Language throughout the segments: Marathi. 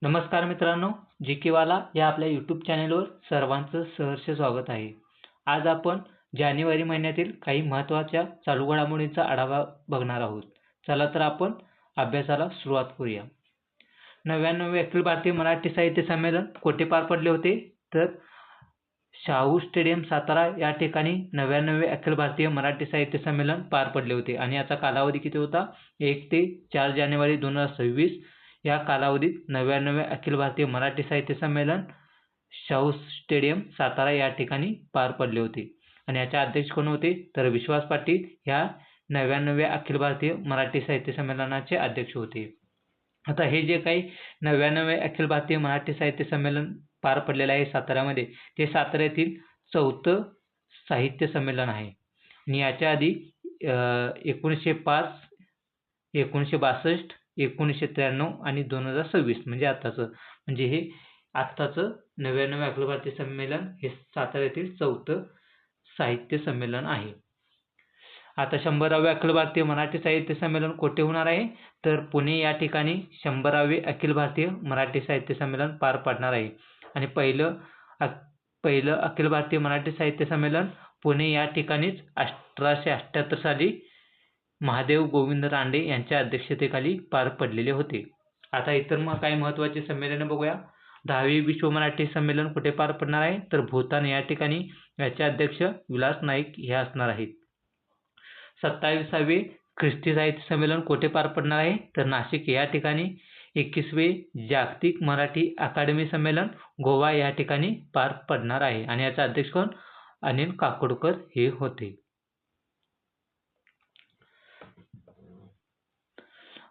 नमस्कार मित्रांनो, जीकेवाला या आपल्या यूट्यूब चॅनेलवर सर्वांचं सहर्ष स्वागत आहे. आज आपण जानेवारी महिन्यातील काही महत्त्वाच्या चालू घडामोडींचा आढावा बघणार आहोत. चला तर आपण अभ्यासाला सुरुवात करूया. 99वे अखिल भारतीय मराठी साहित्य संमेलन कोठे पार पडले होते? तर शाहू स्टेडियम सातारा या ठिकाणी 99वे अखिल भारतीय मराठी साहित्य संमेलन पार पडले होते आणि याचा कालावधी किती होता? 1 ते 4 जानेवारी 2026 या कालावधीत 99वे अखिल भारतीय मराठी साहित्य संमेलन शाहू स्टेडियम सातारा या ठिकाणी पार पडले होते. आणि याचे अध्यक्ष कोण होते? तर विश्वास पाटील ह्या 99व्या अखिल भारतीय मराठी साहित्य संमेलनाचे अध्यक्ष होते. आता हे जे काही 99वे अखिल भारतीय मराठी साहित्य संमेलन पार पडलेलं आहे साताऱ्यामध्ये, ते साताऱ्यातील 4थं साहित्य संमेलन आहे. आणि याच्या आधी 1905, 1962, 1993 आणि 2026 म्हणजे आत्ताचं 99वे अखिल भारतीय संमेलन हे साताऱ्यातील 4थं साहित्य संमेलन आहे. आता 100वे अखिल भारतीय मराठी साहित्य संमेलन कोठे होणार आहे? तर पुणे या ठिकाणी 100वे अखिल भारतीय मराठी साहित्य संमेलन पार पडणार आहे. आणि पहिलं अखिल भारतीय मराठी साहित्य संमेलन पुणे या ठिकाणीच 1878 साली महादेव गोविंद रानडे यांच्या अध्यक्षतेखाली पार पडलेले होते. आता इतर मग काही महत्त्वाची संमेलने बघूया. 10वे विश्व मराठी संमेलन कुठे पार पडणार आहे? तर भूतान या ठिकाणी. याचे अध्यक्ष विलास नाईक हे असणार आहेत. 27वे ख्रिस्ती साहित्य संमेलन कोठे पार पडणार आहे? तर नाशिक या ठिकाणी. 21वे जागतिक मराठी अकादमी संमेलन गोवा या ठिकाणी पार पडणार आहे आणि याचा अध्यक्ष कोण? अनिल काकोडकर हे होते.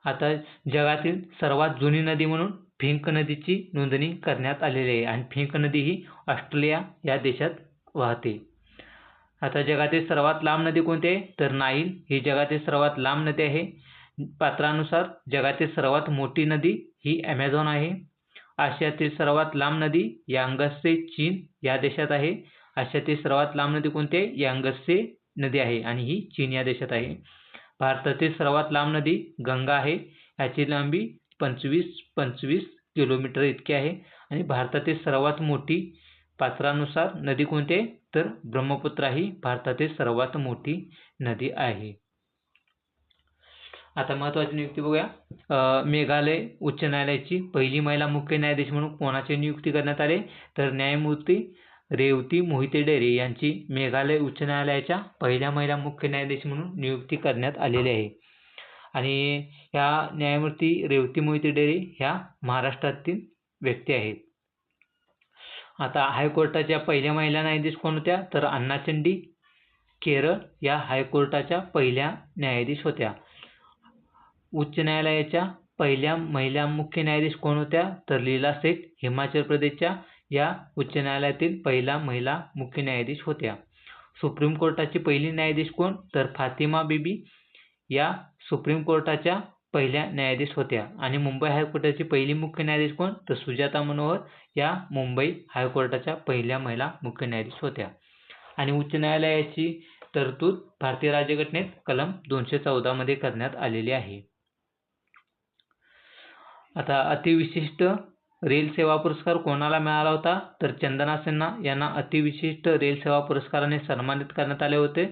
आता जगातील सर्वात जुनी नदी म्हणून फिंक नदीची नोंदणी करण्यात आलेली आहे आणि फिंक नदी ही ऑस्ट्रेलिया या देशात वाहते. आता जगातील सर्वात लांब नदी कोणती आहे? तर नाईल ही जगातील सर्वात लांब नदी आहे. पात्रानुसार जगातील सर्वात मोठी नदी ही ॲमेझॉन आहे. आशियातील सर्वात लांब नदी यांगत्से चीन या देशात आहे. आशियातील सर्वात लांब नदी कोणती आहे? यांगत्से नदी आहे आणि ही चीन या देशात आहे. भारतातील सर्वात लांब नदी गंगा आहे. याची लांबी 25 किलोमीटर इतकी आहे. आणि भारतातील सर्वात मोठी पात्रानुसार नदी कोणती आहे? तर ब्रह्मपुत्रा ही भारतातील सर्वात मोठी नदी आहे. आता महत्त्वाची नियुक्ती बघूया. मेघालय उच्च न्यायालयाची पहिली महिला मुख्य न्यायाधीश म्हणून कोणाची नियुक्ती करण्यात आली? तर न्यायमूर्ती रेवती मोहिते डेरे यांची मेघालय उच्च न्यायालयाच्या पहिल्या महिला मुख्य न्यायाधीश म्हणून नियुक्ती करण्यात आलेली आहे. आणि ह्या न्यायमूर्ती रेवती मोहिते डेरे ह्या महाराष्ट्रातील व्यक्ती आहेत. आता हायकोर्टाच्या पहिल्या महिला न्यायाधीश कोण होत्या? तर अन्नाचंडी केरळ या हायकोर्टाच्या पहिल्या न्यायाधीश होत्या. उच्च न्यायालयाच्या पहिल्या महिला मुख्य न्यायाधीश कोण होत्या? तर लीला सेठ हिमाचल प्रदेशच्या या उच्च न्यायालयातील पहिला महिला मुख्य न्यायाधीश होत्या. सुप्रीम कोर्टाची पहिली न्यायाधीश कोण? तर फातिमा बीबी या सुप्रीम कोर्टाच्या पहिल्या न्यायाधीश होत्या. आणि मुंबई हायकोर्टाची पहिली मुख्य न्यायाधीश कोण? तर सुजाता मनोहर या मुंबई हायकोर्टाच्या पहिल्या महिला मुख्य न्यायाधीश होत्या. आणि उच्च न्यायालयाची तरतूद भारतीय राज्यघटनेत कलम 214 मध्ये करण्यात आलेली आहे. आता अतिविशिष्ट रेल सेवा पुरस्कार कोणाला मिळाला होता? तर चंदना सिन्हा यांना अतिविशिष्ट रेल सेवा पुरस्काराने सन्मानित करण्यात आले होते.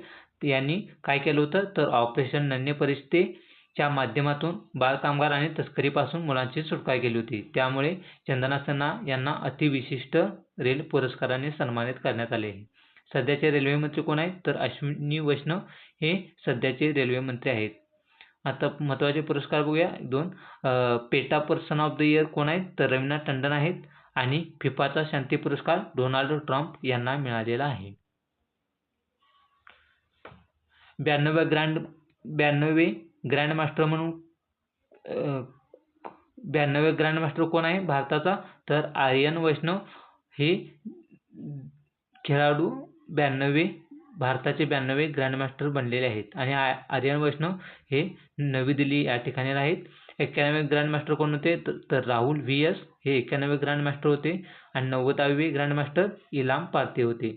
यांनी काय केलं होतं? तर ऑपरेशन नन्हे परिस्थितीच्या माध्यमातून बालकामगार आणि तस्करीपासून मुलांची सुटका केली होती. त्यामुळे चंदना सिन्हा यांना अतिविशिष्ट रेल पुरस्काराने सन्मानित करण्यात आले आहे. सध्याचे रेल्वे मंत्री कोण आहेत? तर अश्विनी वैष्णव हे सध्याचे रेल्वे मंत्री आहेत. आता महत्त्वाचे पुरस्कार बघूया 2. PETA person of the year कोण आहेत? तर रवीना टंडन आहेत. आणि फिफाचा शांती पुरस्कार डोनाल्ड ट्रम्प यांना मिळालेला आहे. 92वे ग्रँडमास्टर म्हणून 92वे ग्रँडमास्टर कोण आहे भारताचा? तर आर्यन वैष्णव हे खेळाडू भारताचे 92वे ग्रँडमास्टर बनलेले आहेत. आणि आर्यन वैष्णव हे नवी दिल्ली या ठिकाणी आहेत. 91वे ग्रँडमास्टर कोण होते? तर राहुल व्ही.एस. हे 91वे ग्रँडमास्टर होते. आणि 90वे ग्रँडमास्टर इलाम पार्थे होते.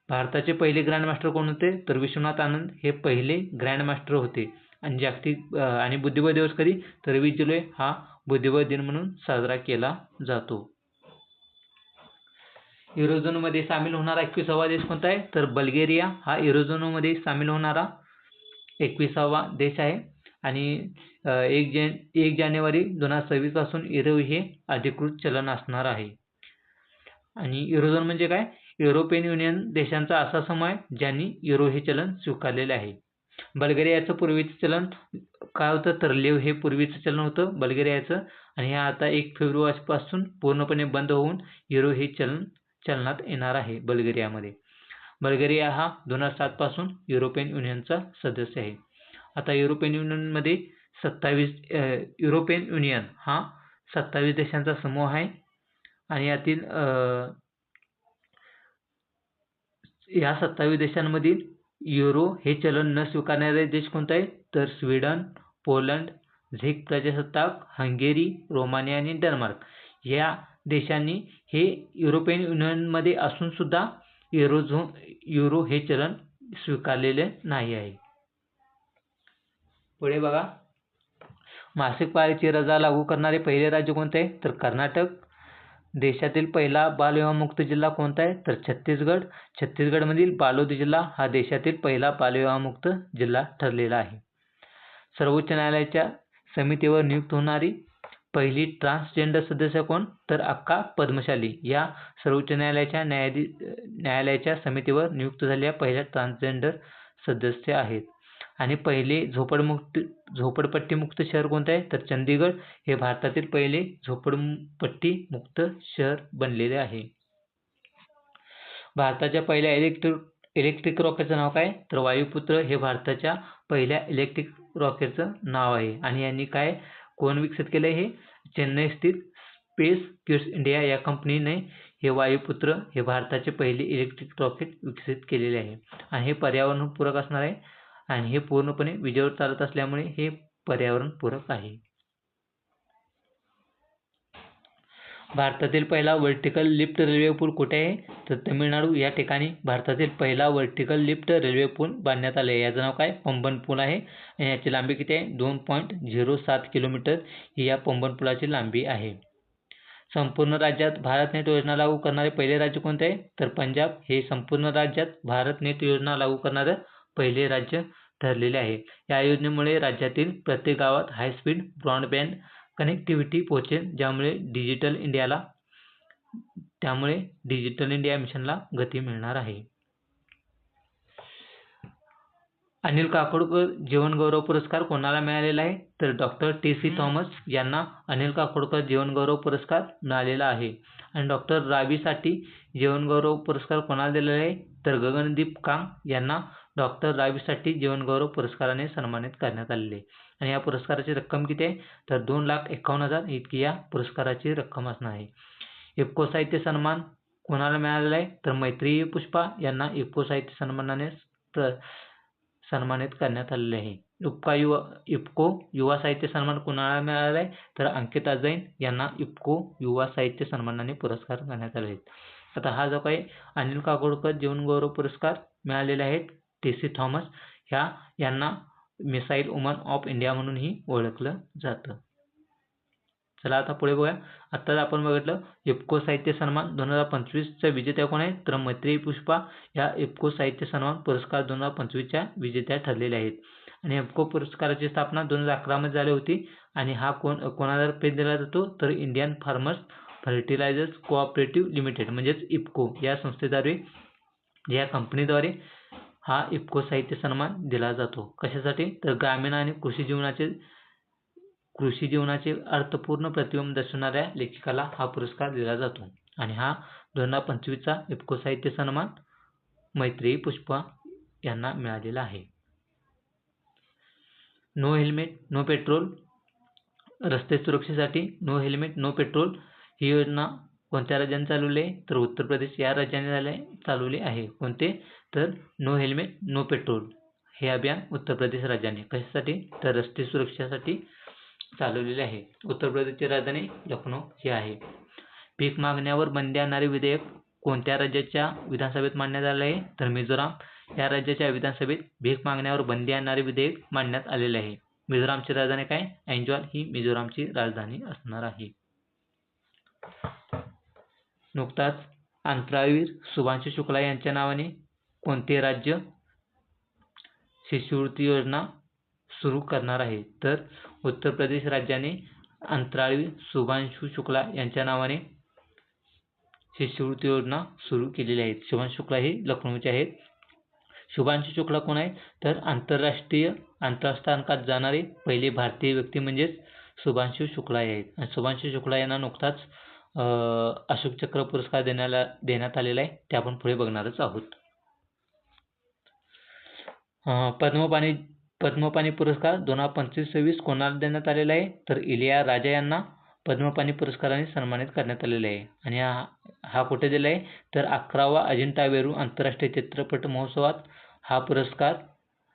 भारताचे पहिले ग्रँडमास्टर कोण होते? तर विश्वनाथ आनंद हे पहिले ग्रँडमास्टर होते. आणि आणि बुद्धिबळ दिवस कधी तर 20 जुलै हा बुद्धिबळ दिन म्हणून साजरा केला जातो. युरोझोनमध्ये सामील होणारा 21वा देश कोणता आहे तर बल्गेरिया हा युरोझोनमध्ये सामील होणारा 21वा देश आहे. आणि 1 जानेवारी 2026 पासून युरो हे अधिकृत चलन असणार आहे. आणि युरोझोन म्हणजे काय? युरोपियन युनियन देशांचा असा समूह आहे ज्यांनी युरो हे चलन स्वीकारलेले आहे. बल्गेरियाचं पूर्वीचं चलन काय होतं तर लेव हे पूर्वीचं चलन होतं बल्गेरियाचं, आणि हे आता 1 फेब्रुवारीपासून पूर्णपणे बंद होऊन युरो हे चलन चलनात येणार आहे बल्गेरियामध्ये. बल्गेरिया हा 2007 पासून युरोपियन युनियनचा सदस्य आहे. आता युरोपियन युनियनमध्ये 27 युनियन हा 27 देशांचा समूह आहे. आणि यातील या 27 देशांमधील युरो हे चलन न स्वीकारणारे देश कोणते आहे तर स्वीडन, पोलंड, झेक प्रजासत्ताक, हंगेरी, रोमानिया आणि डेन्मार्क या देशांनी हे युरोपियन युनियनमध्ये असून सुद्धा युरो हे चलन स्वीकारलेले नाही आहे. पुढे बघा, मासिक पाळीची रजा लागू करणारे पहिले राज्य कोणते आहे तर कर्नाटक. देशातील पहिला बालविवाहमुक्त जिल्हा कोणता आहे तर छत्तीसगड. छत्तीसगडमधील बालोद जिल्हा हा देशातील पहिला बालविवाहमुक्त जिल्हा ठरलेला आहे. सर्वोच्च न्यायालयाच्या समितीवर नियुक्त होणारी पहिली ट्रान्सजेंडर सदस्य कोण तर अक्का पद्मशाली या सर्वोच्च न्यायालयाच्या समितीवर नियुक्त झालेल्या पहिल्या ट्रान्सजेंडर सदस्य आहेत. आणि पहिले झोपडपट्टीमुक्त शहर कोणते आहे तर चंदीगड हे भारतातील पहिले झोपडपट्टीमुक्त शहर बनलेले आहे. भारताच्या पहिल्या इलेक्ट्रिक रॉकेटचं नाव काय तर वायुपुत्र हे भारताच्या पहिल्या इलेक्ट्रिक रॉकेटचं नाव आहे. आणि यांनी कोण विकसित केलं हे चेन्नई स्थित स्पेस किड्स इंडिया या कंपनीने हे वायुपुत्र हे भारताचे पहिले इलेक्ट्रिक रॉकेट विकसित केलेले आहे. आणि हे पर्यावरणपूरक असणार आहे आणि हे पूर्णपणे विजेवर चालत असल्यामुळे हे पर्यावरणपूरक आहे. भारतातील पहिला वर्टिकल लिफ्ट रेल्वे पूल कुठे आहे तर तमिळनाडू या ठिकाणी भारतातील पहिला वर्टिकल लिफ्ट रेल्वे पूल बांधण्यात आले आहे. याचं नाव काय पंबन पूल आहे आणि याची लांबी किती आहे 2.07 किलोमीटर ही या पंबन पुलाची लांबी आहे. संपूर्ण राज्यात भारत नेट योजना लागू करणारे पहिले राज्य कोणते आहे तर पंजाब हे संपूर्ण राज्यात भारत नेट योजना लागू करणारे पहिले राज्य ठरलेले आहे. या योजनेमुळे राज्यातील प्रत्येक गावात हाय स्पीड ब्रॉडबँड कनेक्टिव्हिटी पोहोचेल, त्यामुळे डिजिटल इंडिया मिशनला गती मिळणार आहे. अनिल काकोडकर जीवनगौरव पुरस्कार कोणाला मिळालेला आहे तर डॉक्टर टी.सी. थॉमस यांना अनिल काकोडकर जीवनगौरव पुरस्कार मिळालेला आहे. आणि डॉक्टर रावीसाठी जीवनगौरव पुरस्कार कोणाला दिलेला आहे तर गगनदीप कांग यांना डॉक्टर रावीसाठी जीवनगौरव पुरस्काराने सन्मानित करण्यात आलेले आहे. आणि या पुरस्काराची रक्कम किती आहे तर 2,51,000 इतकी या पुरस्काराची रक्कम असणार आहे. इफ्को साहित्य सन्मान कोणाला मिळालेला आहे तर मैत्रेयी पुष्पा यांना इफ्को साहित्य सन्मानाने सन्मानित करण्यात आलेले आहे. इफ्को युवा साहित्य सन्मान कोणाला मिळाला आहे तर अंकिता जैन यांना इफ्को युवा साहित्य सन्मानाने पुरस्कार करण्यात आले आहेत. आता हा जो काही अनिल काकोडकर जीवनगौरव पुरस्कार मिळालेला आहे टी.सी. थॉमस यांना मिसाईल वुमन ऑफ इंडिया म्हणूनही ओळखलं जातं. चला आता पुढे बघूया. आत्ताच आपण बघितलं इफ्को साहित्य सन्मान 2025च्या विजेत्या कोण आहेत तर मैत्रेयी पुष्पा या इफ्को साहित्य सन्मान पुरस्कार 2025च्या विजेत्या ठरलेल्या आहेत. आणि इफ्को पुरस्काराची स्थापना 2011 मध्ये झाली होती. आणि हा कोणाला दिला जातो तर Indian farmers fertilisers cooperative limited म्हणजेच इफ्को या संस्थेद्वारे या कंपनीद्वारे हा इफ्को साहित्य सन्मान दिला जातो. कशासाठी तर ग्रामीण आणि कृषी जीवनाचे अर्थपूर्ण प्रतिबिंब दर्शवणाऱ्या लेखिकाला हा पुरस्कार दिला जातो. आणि हा 2025चा इफ्को साहित्य सन्मान मैत्रेयी पुष्पा यांना मिळालेला आहे. नो हेल्मेट नो पेट्रोल रस्ते सुरक्षेसाठी नो हेल्मेट नो पेट्रोल ही योजना कोणत्या राज्याने चालवली आहे तर उत्तर प्रदेश या राज्याने चालवली आहे. कोणते तर नो हेल्मेट नो पेट्रोल हे अभियान उत्तर प्रदेश राज्याने कशासाठी तर रस्ते सुरक्षेसाठी चालवलेले आहे. उत्तर प्रदेशची राजधानी लखनौ ही आहे. पीक मागण्यावर बंदी आणणारे विधेयक कोणत्या राज्याच्या विधानसभेत मांडण्यात आले आहे तर मिझोराम या राज्याच्या विधानसभेत भीक मागण्यावर बंदी आणणारे विधेयक मांडण्यात आलेले आहे. मिझोरामची राजधानी काय? ऐंजॉल ही मिझोरामची राजधानी असणार आहे. नुकताच अंतराळवीर शुभांशु शुक्ला यांच्या नावाने कोणते राज्य शिष्यवृत्ती योजना सुरू करणार आहे? तर उत्तर प्रदेश राज्याने अंतराळवीर शुभांशु शुक्ला यांच्या नावाने शिष्यवृत्ती योजना सुरू केलेली आहे. शुभांशु शुक्ला हे लखनौचे आहेत. शुभांशु शुक्ला कोण आहे? तर आंतरराष्ट्रीय अंतराळस्थानकात जाणारे पहिले भारतीय व्यक्ती म्हणजेच शुभांशु शुक्ला आहेत. आणि शुभांशु शुक्ला यांना नुकताच अशोक चक्र पुरस्कार देण्यात आलेला आहे. ते आपण पुढे बघणारच आहोत. पद्मपाणी पुरस्कार 2025-26 कोणाला देण्यात आलेला आहे? तर इलिया राजा यांना पद्मपाणी पुरस्काराने सन्मानित करण्यात आलेले आहे. आणि हा कुठे दिला आहे? तर 11वा अजिंठा वेरूळ आंतरराष्ट्रीय चित्रपट महोत्सवात हा पुरस्कार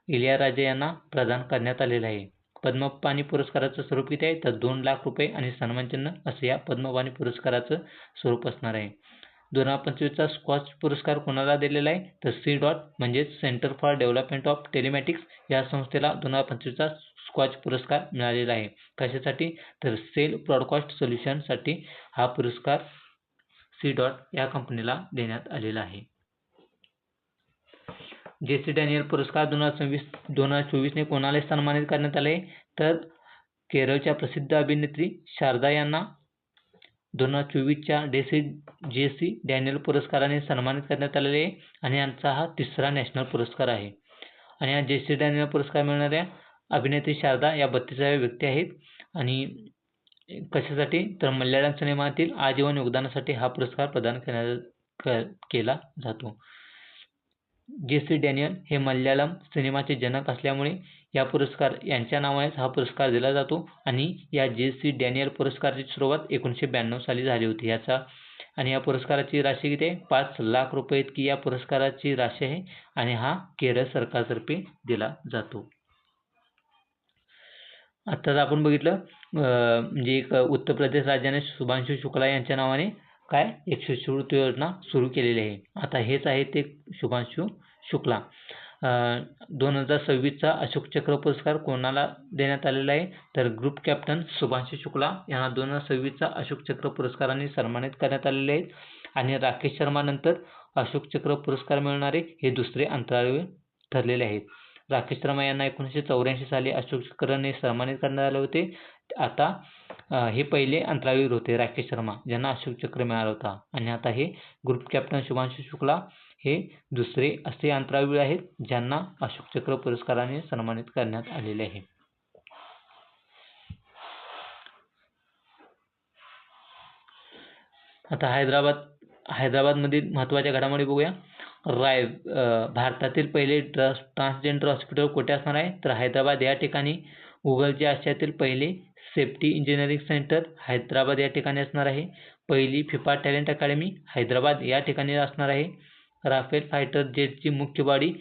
इलिया राजा यांना प्रदान करण्यात आलेला आहे. पद्मपाणी पुरस्काराचं स्वरूप किती आहे? तर 2 लाख रुपये आणि सन्मानचिन्ह असं या पद्मपाणी पुरस्काराचं स्वरूप असणार आहे. 2025चा स्कॉच पुरस्कार कोणाला दिलेला आहे? तर C. म्हणजेच centre for development of telematics या संस्थेला 2025चा स्कॉच पुरस्कार मिळालेला आहे. कशासाठी? तर सेल ब्रॉडकास्ट सोल्युशनसाठी हा पुरस्कार C. या कंपनीला देण्यात आलेला आहे. JC डॅनियल पुरस्कार 2024ने कोणाला सन्मानित करण्यात आले? तर केरळच्या प्रसिद्ध अभिनेत्री शारदा यांना 2024च्या JC डॅनियल पुरस्काराने सन्मानित करण्यात आलेले आहे. आणि यांचा हा 3रा नॅशनल पुरस्कार आहे. आणि हा JC डॅनियल पुरस्कार मिळणाऱ्या अभिनेत्री शारदा या 32व्या व्यक्ती आहेत. आणि कशासाठी? तर मल्याळम सिनेमातील आजीवन योगदानासाठी हा पुरस्कार प्रदान केला जातो. JC डॅनियल हे मल्याळम सिनेमाचे जनक असल्यामुळे यांच्या नावानेच हा पुरस्कार दिला जातो. आणि या JC डॅनियल पुरस्काराची सुरुवात 1992 साली झाली होती. आणि या पुरस्काराची राशी किती आहे? 5 लाख रुपये इतकी या पुरस्काराची राशी आहे. आणि हा केरळ सरकारतर्फे दिला जातो. आत्ताच आपण बघितलं म्हणजे उत्तर प्रदेश राज्याने शुभांशु शुक्ला यांच्या नावाने काय एक शिष्यवृत्ती योजना सुरू केलेली आहे. आता हेच आहे ते शुभांशु शुक्ला. 2026चा अशोक चक्र पुरस्कार कोणाला देण्यात आलेला आहे? तर ग्रुप कॅप्टन शुभांशु शुक्ला यांना 2026चा अशोक चक्र पुरस्काराने सन्मानित करण्यात आलेले आहेत. आणि राकेश शर्मा नंतर अशोक चक्र पुरस्कार मिळणारे हे दुसरे अंतराळवीर ठरलेले आहेत. राकेश शर्मा यांना 1984 साली अशोक चक्रने सन्मानित करण्यात आले होते. आता हे पहिले अंतराळवीर होते राकेश शर्मा ज्यांना अशोक चक्र मिळाला होता. आणि आता हे ग्रुप कॅप्टन शुभांशु शुक्ला हे दुसरे असे अंतराळवीर आहेत ज्यांना अशोक चक्र पुरस्काराने सन्मानित करण्यात आलेले आहे. आता हैदराबादमधील महत्त्वाच्या घडामोडी बघूया. भारतातील पहिले ट्रान्सजेंडर हॉस्पिटल कुठे असणार आहे? तर हैदराबाद या ठिकाणी. गुगलचे आशियातील पहिले सेफ्टी इंजिनिअरिंग सेंटर हैदराबाद या ठिकाणी असणार आहे. पहिली फिफा टॅलेंट अकॅडमी हैदराबाद या ठिकाणी असणार आहे. राफेल फायटर जेटची मुख्य बॉडी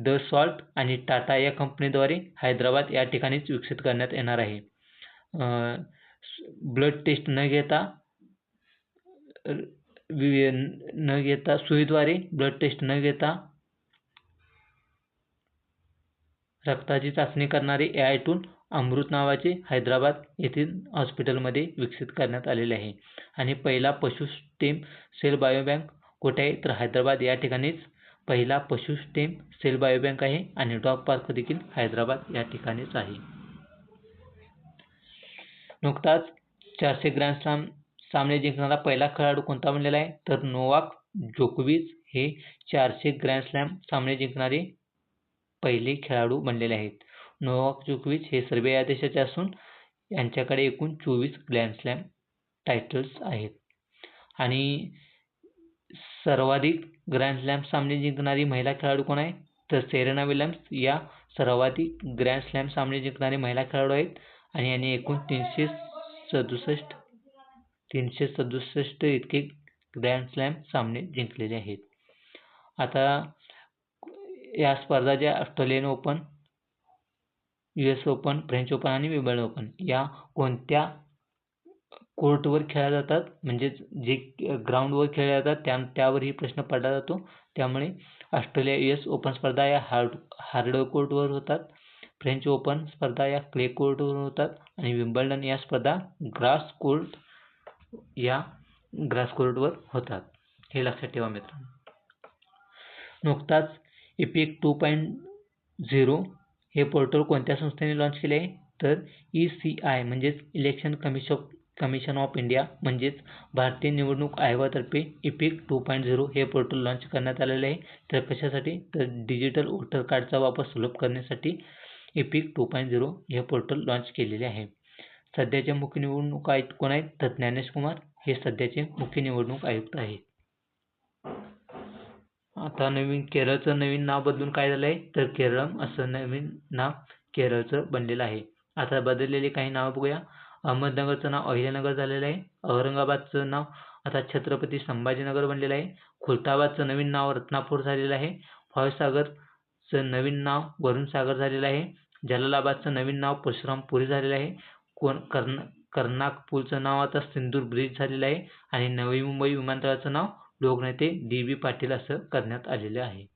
डसॉल्ट आणि टाटा या कंपनीद्वारे हैदराबाद या ठिकाणीच विकसित करण्यात येणार आहे. ब्लड टेस्ट न घेता सुईद्वारे ब्लड टेस्ट न घेता रक्ताची चाचणी करणारे AI टूल अमृत नावाचे हैदराबाद येथील हॉस्पिटलमध्ये विकसित करण्यात आलेले आहे. आणि पहिला पशु स्टेम सेल बायोबँक कुठे आहे? तर हैदराबाद या ठिकाणीच पहिला पशु स्टेम सेल बायोबँक आहे. आणि डॉग पार्क देखील हैदराबाद या ठिकाणीच आहे. नुकताच 400 ग्रँड स्लॅम सामने जिंकणारा पहिला खेळाडू कोणता बनलेला आहे? तर नोवाक जोकोविच हे 400 ग्रँड स्लॅम सामने जिंकणारे पहिले खेळाडू बनलेले आहेत. नोवाक जोकोविच हे सर्बिया या देशाचे असून यांच्याकडे एकूण 24 ग्रँड स्लॅम टायटल्स आहेत. आणि सर्वाधिक ग्रँड स्लॅम सामने जिंकणारी महिला खेळाडू कोण आहे? तर सेरेना विल्यम्स या सर्वाधिक ग्रँड स्लॅम सामने जिंकणारे महिला खेळाडू आहेत. आणि यांनी एकूण 367 इतके ग्रँड स्लॅम सामने जिंकलेले आहेत. आता या स्पर्धा ज्या Australian open, US open, French open आणि विंबल्डन ओपन या कोणत्या कोर्टवर खेळल्या जातात? म्हणजे जे ग्राउंडवर खेळल्या जातात त्यावर ही प्रश्न पडला जातो. त्यामुळे ऑस्ट्रेलिया US ओपन स्पर्धा या हार्ड कोर्टवर होतात. फ्रेंच ओपन स्पर्धा या क्ले कोर्टवर होतात आणि विम्बल्डन या स्पर्धा ग्रास कोर्टवर होतात. हे लक्षात ठेवा मित्रांनो. नुकताच इपिक 2.0 हे पोर्टल कोणत्या संस्थेने लॉन्च केले आहे? तर ECI म्हणजेच इलेक्शन कमिशन ऑफ इंडिया म्हणजेच भारतीय निवडणूक आयोगातर्फे इपिक 2.0 हे पोर्टल लॉन्च करण्यात आलेले आहे. तर कशासाठी? तर डिजिटल वोटर कार्डचा वापर सुलभ करण्यासाठी इपिक 2.0 हे पोर्टल लॉन्च केलेले आहे. सध्याचे मुख्य निवडणूक आयुक्त कोण आहेत? तर ज्ञानेश कुमार हे सध्याचे मुख्य निवडणूक आयुक्त आहेत. आता केरळचं नवीन नाव बदलून काय झालं आहे? तर केरळम असं नवीन नाव केरळचं बनलेलं आहे. आता बदललेली काही नावं बघूया. अहमदनगरचं नाव अहिल्यानगर झालेलं आहे. औरंगाबादचं नाव आता छत्रपती संभाजीनगर बनलेलं आहे. खुलताबादचं नवीन नाव रत्नापूर झालेलं आहे. फॉयसागरचं नवीन नाव वरुण सागर झालेलं आहे. जलालाबादचं नवीन नाव परशुरामपुरी झालेलं आहे. कर्नाकपूरचं नाव आता सिंदूर ब्रिज झालेलं आहे आणि नवी मुंबई विमानतळाचं नाव लोकनेते DB पाटील असं करण्यात आलेले आहे.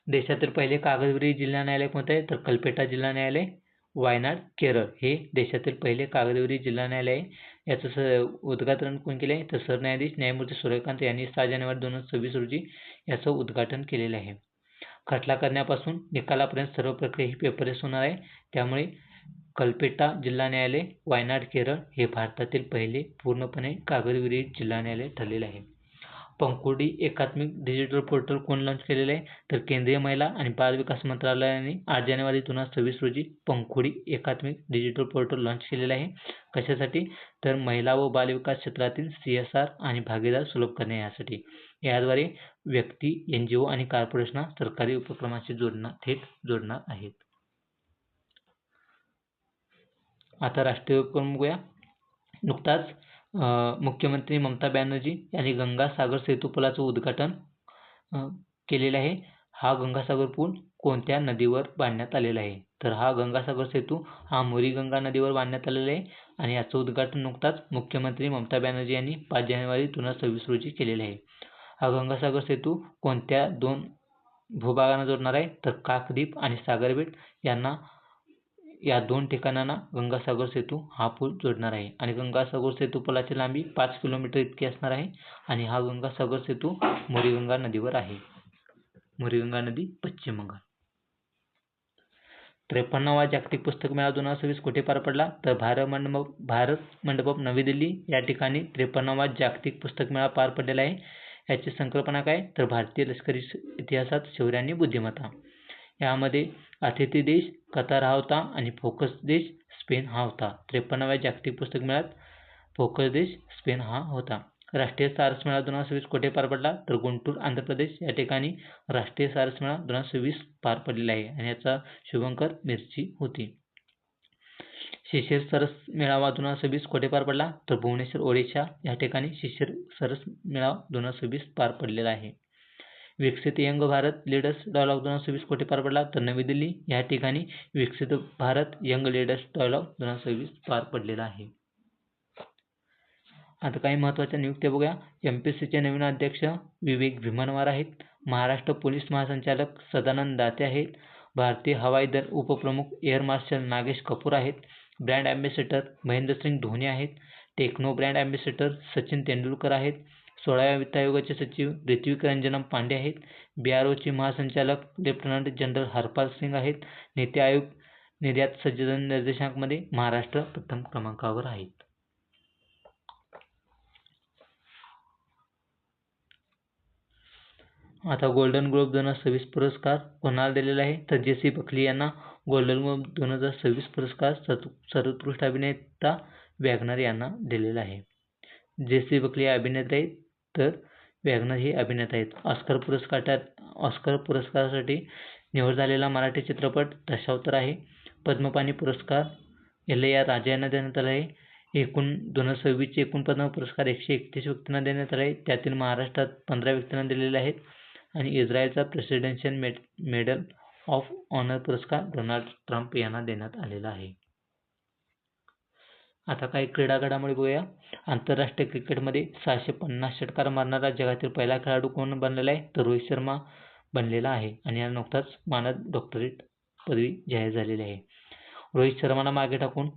देशातील पहिले कागदविरहित जिल्हा न्यायालय कोणते आहे? तर कल्पेटा जिल्हा न्यायालय वायनाड केरळ हे देशातील पहिले कागदविरहित जिल्हा न्यायालय आहे. याचं उद्घाटन कोण केले आहे? तर सरन्यायाधीश न्यायमूर्ती सूर्यकांत यांनी 6 जानेवारी 2026 रोजी याचं उद्घाटन केलेले आहे. खटला करण्यापासून निकालापर्यंत सर्व प्रक्रिया ही पेपरलेस होणार आहे. त्यामुळे कल्पेटा जिल्हा न्यायालय वायनाड केरळ हे भारतातील पहिले पूर्णपणे कागदविरहित जिल्हा न्यायालय ठरलेले आहे. पंखुडी एकात्मिक डिजिटल पोर्टल कोण लॉन्च केलेले आहे? तर केंद्रीय महिला आणि बाल विकास मंत्रालयाने 8 जानेवारी 2026 रोजी पंखुडी एकात्मिक डिजिटल पोर्टल लॉन्च केलेले आहे. कशासाठी? तर महिला व बाल विकास क्षेत्रातील CSR आणि भागीदार सुलभ करणे यासाठी. याद्वारे व्यक्ती, NGO आणि कॉर्पोरेशनना सरकारी उपक्रमाशी थेट जोडणार आहेत. आता राष्ट्रीय उपक्रम बघूया. नुकताच मुख्यमंत्री ममता बॅनर्जी यांनी गंगासागर सेतू पुलाचं उद्घाटन केलेलं आहे. हा गंगासागर पूल कोणत्या नदीवर बांधण्यात आलेला आहे? तर हा गंगासागर सेतू हा मुरी-गंगा नदीवर बांधण्यात आलेला आहे आणि याचं उद्घाटन नुकताच मुख्यमंत्री ममता बॅनर्जी यांनी 5 जानेवारी 2026 रोजी केलेले आहे. हा गंगासागर सेतू कोणत्या 2 भूभागांना जोडणार आहे? तर काकद्वीप आणि सागरबेट या 2 ठिकाणांना गंगासागर सेतू हा पूल जोडणार आहे आणि गंगासागर सेतू पुलाची लांबी 5 किलोमीटर इतकी असणार आहे आणि हा गंगासागर सेतू मुरी-गंगा नदीवर आहे. मुरी-गंगा नदी पश्चिम बंगाल. 53वा जागतिक पुस्तक मेळावा 2026 कुठे पार पडला? तर भारत मंडपम नवी दिल्ली या ठिकाणी 53वा जागतिक पुस्तक मेळावा पार पडलेला आहे. याची संकल्पना काय? तर भारतीय लष्करी इतिहासात शौर्य बुद्धिमत्ता. यामध्ये अतिथी देश कतार हा होता आणि फोकस देश स्पेन हा होता. 53व्या जागतिक पुस्तक मेळ्यात फोकस देश स्पेन हा होता. राष्ट्रीय सारस मेळावा 2026 कुठे पार पडला? तर गुंटूर आंध्र प्रदेश या ठिकाणी राष्ट्रीय सारस मेळावा 2026 पार पडलेला आहे आणि याचा शुभंकर मिरची होती. शिशिर सरस मेळावा 2026 कुठे पार पडला? तर भुवनेश्वर ओडिशा या ठिकाणी शिशिर सरस मेळावा 2026 पार पडलेला आहे. विकसित यंग भारत लीडर्स डायलॉग 2026 कुठे पार पडला? तर नवी दिल्ली या ठिकाणी विकसित भारत यंग लीडर्स डायलॉग 2026 पार पडलेला आहे. आता काही महत्त्वाच्या नियुक्त्या बघूया. MPSCचे नवीन अध्यक्ष विवेक भीमनवार आहेत. महाराष्ट्र पोलीस महासंचालक सदानंद दाते आहेत. भारतीय हवाई दल उपप्रमुख एअर मार्शल नागेश कपूर आहेत. ब्रँड ॲम्बॅसेडर महेंद्रसिंग धोनी आहेत. Tecno brand ambassador Sachin Tendulkar आहेत. 16व्या वित्त आयोगाचे सचिव ऋत्विक रंजनम पांडे आहेत. BROचे महासंचालक लेफ्टनंट जनरल हरपाल सिंग आहेत. नीती आयोग निर्यात संशोधन निर्देशांकामध्ये महाराष्ट्र प्रथम क्रमांकावर आहेत. आता गोल्डन ग्लोब 2026 पुरस्कार कोणाला दिलेला आहे? तर JC बखली यांना गोल्डन ग्लोब 2026 पुरस्कार सर्वोत्कृष्ट अभिनेता वॅगनर यांना दिलेला आहे. JC बखली अभिनेते आहेत तर वॅगनर हे अभिनेता आहेत. ऑस्कर पुरस्कारासाठी निवड झालेला मराठी चित्रपट दशावतार आहे. पद्मपाणी पुरस्कार LAR राजा यांना देण्यात आला आहे. एकूण 2026चे एकूण पद्म पुरस्कार 131 व्यक्तींना देण्यात आले आहेत. त्यातील महाराष्ट्रात 15 व्यक्तींना दिलेले आहेत आणि इस्रायलचा प्रेसिडेन्शियल मेडल ऑफ ऑनर पुरस्कार डोनाल्ड ट्रम्प यांना देण्यात आलेला आहे. आता काही क्रीडा घडामोडी बघूया. आंतरराष्ट्रीय क्रिकेटमध्ये 650 षटकार मारणारा जगातील पहिला खेळाडू कोण बनलेला आहे? तर रोहित शर्मा बनलेला आहे आणि याला नुकताच मानद डॉक्टरेट पदवी जाहीर झालेली आहे. रोहित शर्माला मागे टाकून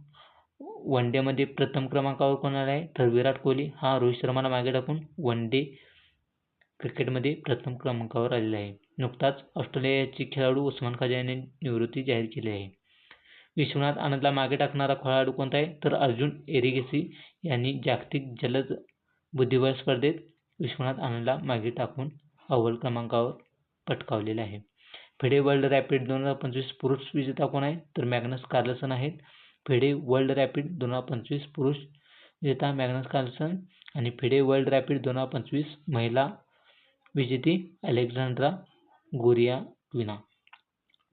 वन डेमध्ये प्रथम क्रमांकावर कोण आला आहे? तर विराट कोहली हा रोहित शर्माला मागे टाकून वन डे क्रिकेटमध्ये प्रथम क्रमांकावर आलेला आहे. नुकताच ऑस्ट्रेलियाचे खेळाडू उस्मान ख्वाजा यांनी निवृत्ती जाहीर केली आहे. विश्वनाथ आनंदला मागे टाकणारा खेळाडू कोणता आहे? तर अर्जुन एरिगेसी यांनी जागतिक जलद बुद्धिबळ स्पर्धेत विश्वनाथ आनंदला मागे टाकून अव्वल क्रमांकावर पटकावलेला आहे. फिडे वर्ल्ड रॅपिड 2025 पुरुष विजेता कोण आहे? तर मॅग्नस कार्लसन आहेत. फिडे वर्ल्ड रॅपिड 2025 पुरुष विजेता मॅग्नस कार्लसन आणि फिडे वर्ल्ड रॅपिड 2025 महिला विजेती अलेक्झांड्रा गोरियाविना.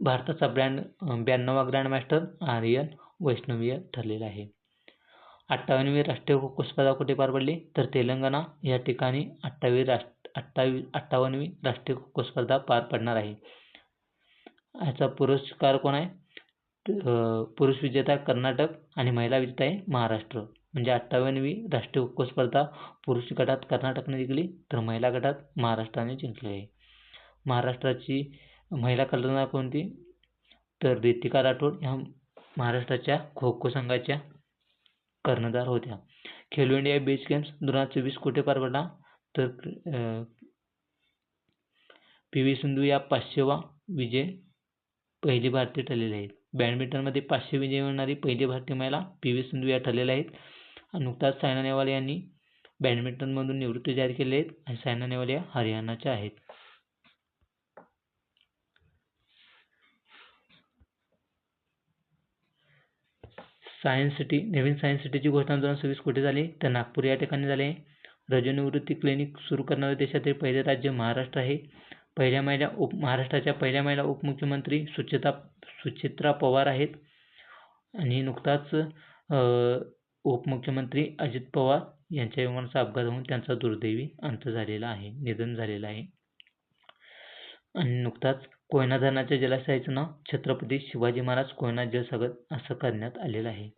भारताचा 92वा ग्रँडमास्टर आर्यन वैष्णवीय ठरलेला आहे. 58वी राष्ट्रीय खो खो स्पर्धा कुठे पार पडली? तर तेलंगणा या ठिकाणी 58वी राष्ट्रीय खो खो स्पर्धा पार पडणार आहे. याचा पुरस्कार कोण आहे? पुरुष विजेता कर्नाटक आणि महिला विजेता आहे महाराष्ट्र. म्हणजे 58वी राष्ट्रीय खो खो स्पर्धा पुरुष गटात कर्नाटकने जिंकली तर महिला गटात महाराष्ट्राने जिंकली आहे. महाराष्ट्राची महिला कर्णधार कोणती? तर रितिका राठोड ह्या महाराष्ट्राच्या खो खो संघाच्या कर्णधार होत्या. खेलो इंडिया बीच गेम्स 2024 कुठे पार पडला? तर पी.व्ही. सिंधू या 500वा विजय पहिली भारतीय ठरलेली आहेत. बॅडमिंटनमध्ये 500 विजय मिळणारी पहिली भारतीय महिला पी.व्ही. सिंधू या ठरलेल्या आहेत. आणि नुकताच सायना नेहवाल यांनी बॅडमिंटनमधून निवृत्ती जाहीर केली आहे आणि सायना नेहवाल या हरियाणाच्या आहेत. सायन्स सिटी नवीन सायन्स सिटीची घोषणा 2026 कुठे झाली? तर नागपूर या ठिकाणी झाली आहे. रजोनिवृत्ती क्लिनिक सुरू करणारे देशातील पहिले राज्य महाराष्ट्र आहे. महाराष्ट्राच्या पहिल्या महिला उपमुख्यमंत्री सुचित्रा पवार आहेत. आणि नुकताच उपमुख्यमंत्री अजित पवार यांच्या विमानाचा अपघात होऊन त्यांचा दुर्दैवी निधन झालेलं आहे. आणि नुकताच कोयना धरणाच्या जलाशयाचं नाव छत्रपती शिवाजी महाराज कोयना जलसागर असं करण्यात आलेलं आहे.